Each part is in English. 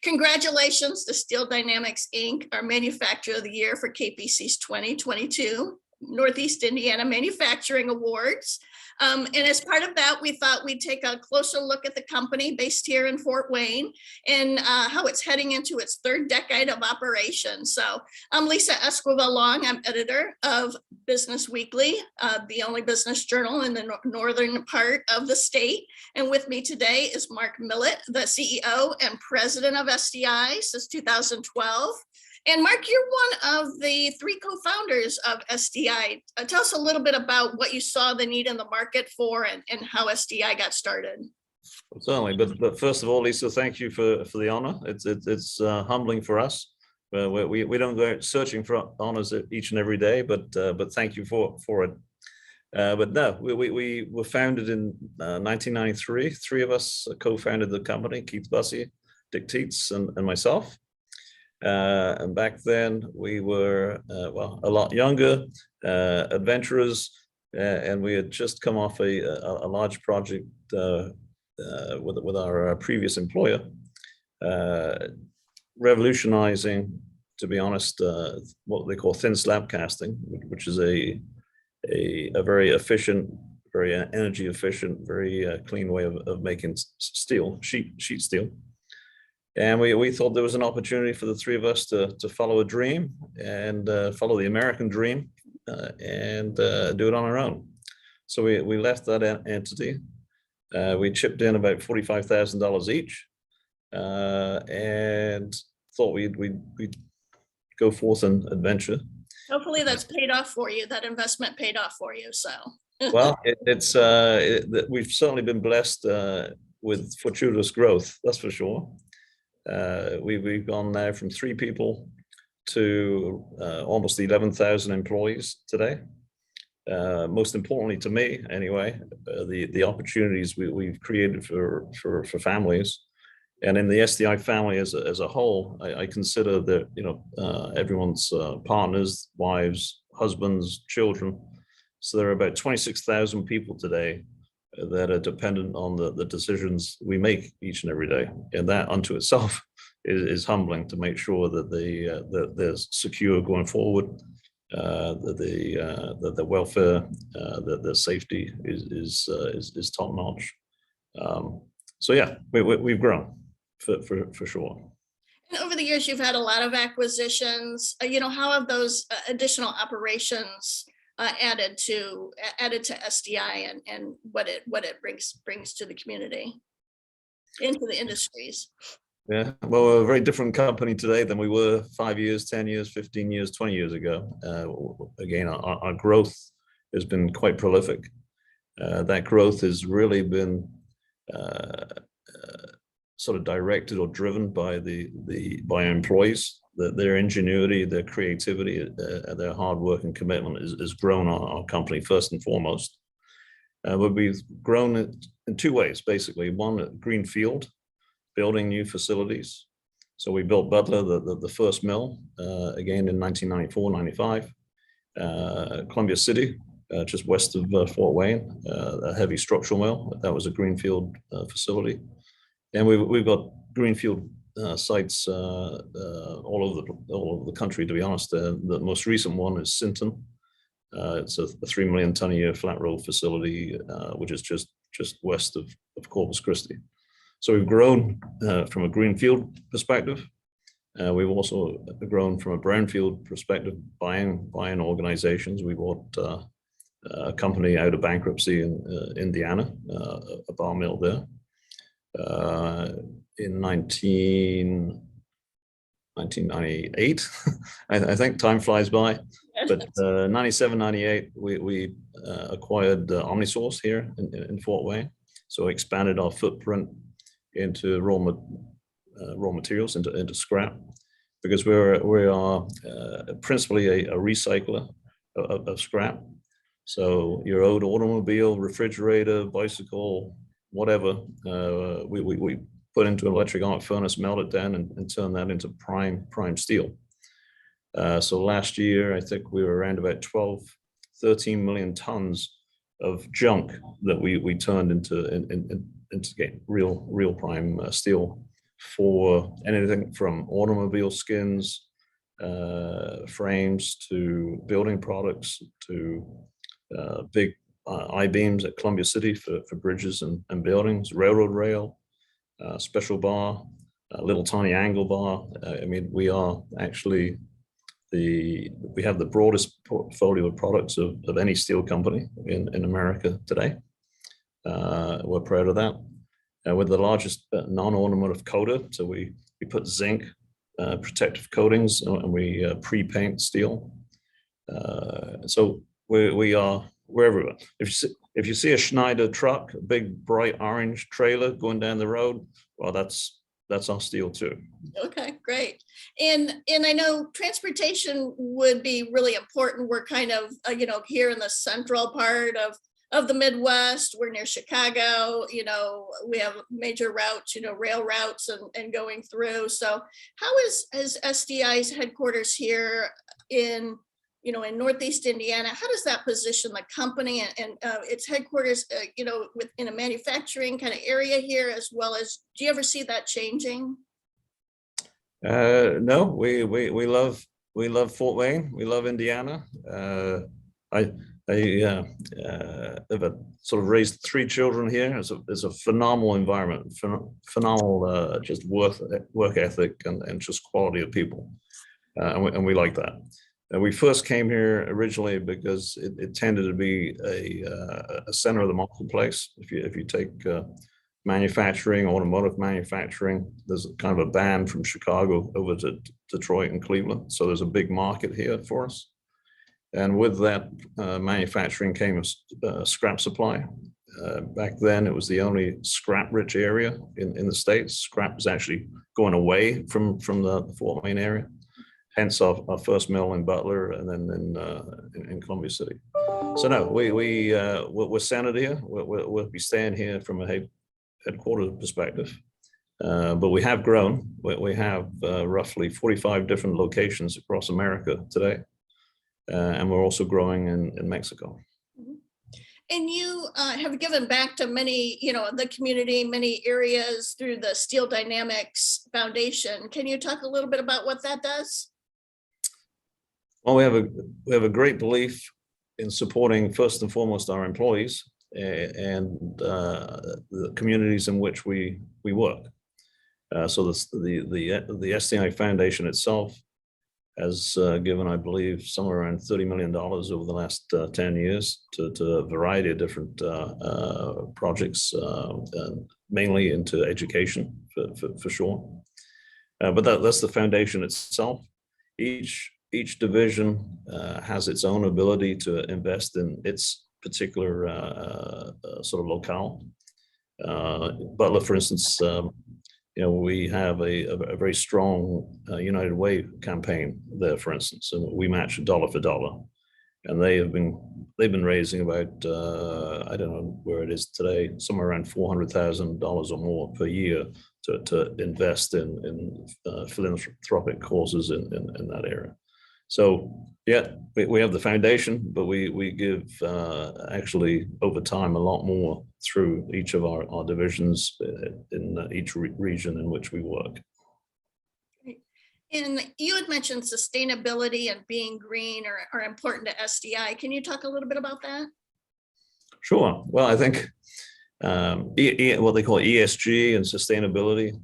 Congratulations to Steel Dynamics, Inc., our manufacturer of the year for KPC's 2022 Northeast Indiana Manufacturing Awards. And as part of that, we thought we'd take a closer look at the company based here in Fort Wayne and how it's heading into its third decade of operation. So I'm Lisa Esquivel-Long. I'm editor of Business Weekly, the only business journal in the northern part of the state. And with me today is Mark Millett, the CEO and president of SDI since 2012. And Mark, you're one of the three co-founders of SDI. Tell us a little bit about what you saw the need in the market for and how SDI got started. Certainly, but first of all, Lisa, thank you for the honor. It's humbling for us. We don't go out searching for honors each and every day, but thank you for it. But no, we were founded in 1993. Three of us co-founded the company: Keith Bussey, Dick Teets, and myself. And back then we were well, a lot younger, adventurers, and we had just come off a large project with our previous employer, revolutionizing, to be honest, what they call thin slab casting, which is a very efficient, very energy efficient, very clean way of making steel, sheet steel. And we thought there was an opportunity for the three of us to follow a dream and follow the American dream and do it on our own. So we left that entity. We chipped in about $45,000 each and thought we'd go forth and adventure. Hopefully that's paid off for you. That investment paid off for you. So well, we've certainly been blessed with fortuitous growth. That's for sure. We've gone now from 3 people to almost 11,000 employees today. Most importantly to me, anyway, the opportunities we've created for families, and in the SDI family as a whole, I consider that everyone's partners, wives, husbands, children. So there are about 26,000 people today that are dependent on the decisions we make each and every day, and that unto itself is humbling, to make sure that they're secure going forward, that the welfare, that the safety is top notch. So yeah, we've grown for sure. And over the years, you've had a lot of acquisitions. How have those additional operations added to SDI and what it brings to the community, into the industries? Yeah, well, we're a very different company today than we were 5 years, 10 years, 15 years, 20 years ago. Again, our growth has been quite prolific. That growth has really been sort of directed or driven by by our employees. Their ingenuity, their creativity, their hard work and commitment has grown our company first and foremost. But we've grown it in 2 ways, basically. One, at greenfield, building new facilities. So we built Butler, the first mill, again in 1994-95. Columbia City, just west of Fort Wayne, a heavy structural mill. That was a greenfield facility. And we've got greenfield sites all over the country, to be honest. The most recent one is Sinton. It's a 3 million ton a year flat roll facility, which is just west of Corpus Christi. So we've grown from a greenfield perspective. We've also grown from a brownfield perspective, buying organizations. We bought a company out of bankruptcy in Indiana, a bar mill there. In 1998, I think time flies by, but 97, 98, we acquired OmniSource here in Fort Wayne. So expanded our footprint into raw materials, into scrap, because we are principally a recycler of scrap. So your old automobile, refrigerator, bicycle, whatever, we put into an electric arc furnace, melt it down, and turn that into prime steel. So last year, I think we were around about 13 million tons of junk that we turned into getting real prime steel for anything from automobile skins, frames, to building products, to big I-beams at Columbia City for bridges and buildings, railroad rail, special bar, little tiny angle bar. I mean, we are actually we have the broadest portfolio of products of any steel company in America today. We're proud of that. We're the largest non-automotive coater, so we put zinc protective coatings and we pre-paint steel. So we're everywhere. If you see a Schneider truck, a big bright orange trailer going down the road, well, that's our steel too. Okay, great. And I know transportation would be really important. We're kind of, here in the central part of the Midwest. We're near Chicago, we have major routes, rail routes and going through. So how is SDI's headquarters here in Northeast Indiana? How does that position the company and its headquarters, within a manufacturing kind of area here, as well as, do you ever see that changing? No, we love Fort Wayne. We love Indiana. I have sort of raised 3 children here. It's a phenomenal environment, phenomenal just work ethic and just quality of people, and we like that. We first came here originally because it tended to be a center of the marketplace. If you take manufacturing, automotive manufacturing, there's kind of a band from Chicago over to Detroit and Cleveland. So there's a big market here for us. And with that manufacturing came a scrap supply. Back then, it was the only scrap-rich area in the States. Scrap was actually going away from the Fort Wayne area. Hence our first mill in Butler, and then in Columbia City. So no, we're centered here. We'll be staying here from a headquarters perspective. But we have grown. We have roughly 45 different locations across America today. And we're also growing in Mexico. And you have given back to many, the community, many areas through the Steel Dynamics Foundation. Can you talk a little bit about what that does? Well, we have a great belief in supporting, first and foremost, our employees and the communities in which we work. So the SDI Foundation itself has given, I believe, somewhere around $30 million over the last 10 years to a variety of different projects, mainly into education, for sure. But that's the foundation itself. Each division has its own ability to invest in its particular sort of locale. Butler, for instance, we have a very strong United Way campaign there, for instance, and we match dollar for dollar. And they've been raising about I don't know where it is today, somewhere around $400,000 or more per year to invest in philanthropic causes in that area. So yeah, we have the foundation, but we give actually over time a lot more through each of our divisions in each region in which we work. And you had mentioned sustainability and being green are important to SDI. Can you talk a little bit about that? Sure. Well, I think what they call ESG and sustainability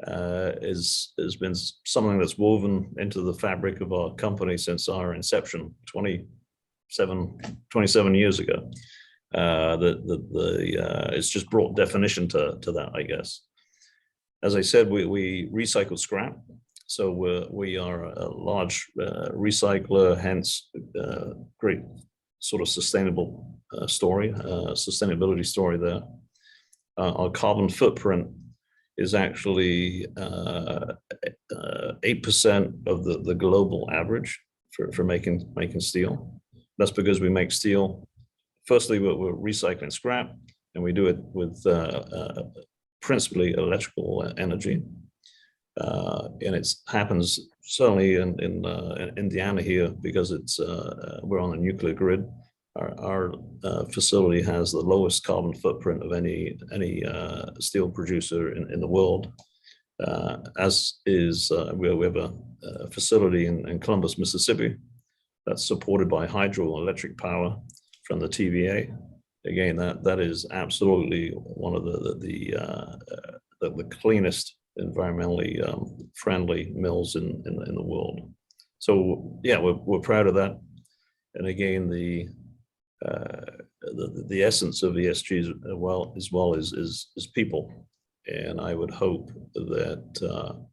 has been something that's woven into the fabric of our company since our inception 27 years ago. It's just brought definition to that, I guess. As I said, we recycle scrap, so we are a large recycler, hence great sort of sustainability story there. Our carbon footprint is actually 8% of the global average for making steel. That's because we make steel. Firstly, we're recycling scrap, and we do it with principally electrical energy. And it happens certainly in Indiana here because we're on a nuclear grid. Our facility has the lowest carbon footprint of any steel producer in the world. as is we have a facility in Columbus, Mississippi, that's supported by hydroelectric power from the TVA. Again, that is absolutely one of the cleanest, environmentally friendly mills in the world. So yeah, we're proud of that. And again, the essence of ESG as well is people. And I would hope that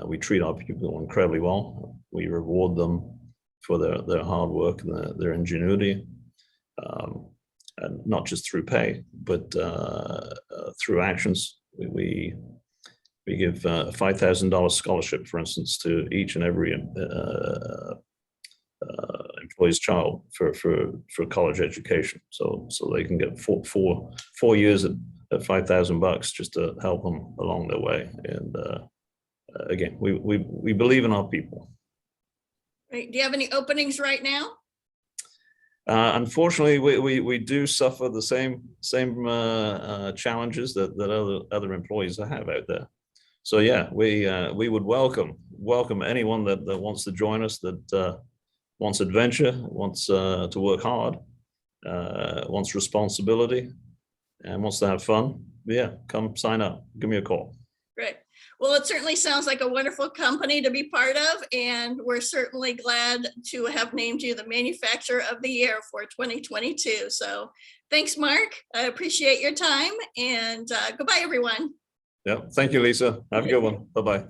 we treat our people incredibly well. We reward them for their hard work and their ingenuity, and not just through pay, but through actions. We give a $5,000 scholarship, for instance, to each and every employee's child for college education, so they can get four years at $5,000 just to help them along their way. And again, we believe in our people. Right. Do you have any openings right now? Unfortunately, we do suffer the same challenges that other employees have out there. So yeah, we would welcome anyone that wants to join us, that wants adventure, wants to work hard, wants responsibility, and wants to have fun. Yeah, come sign up. Give me a call. Great. Well, it certainly sounds like a wonderful company to be part of, and we're certainly glad to have named you the Manufacturer of the Year for 2022. So thanks, Mark. I appreciate your time, and goodbye, everyone. Yeah, thank you, Lisa. Have a good one. Bye-bye.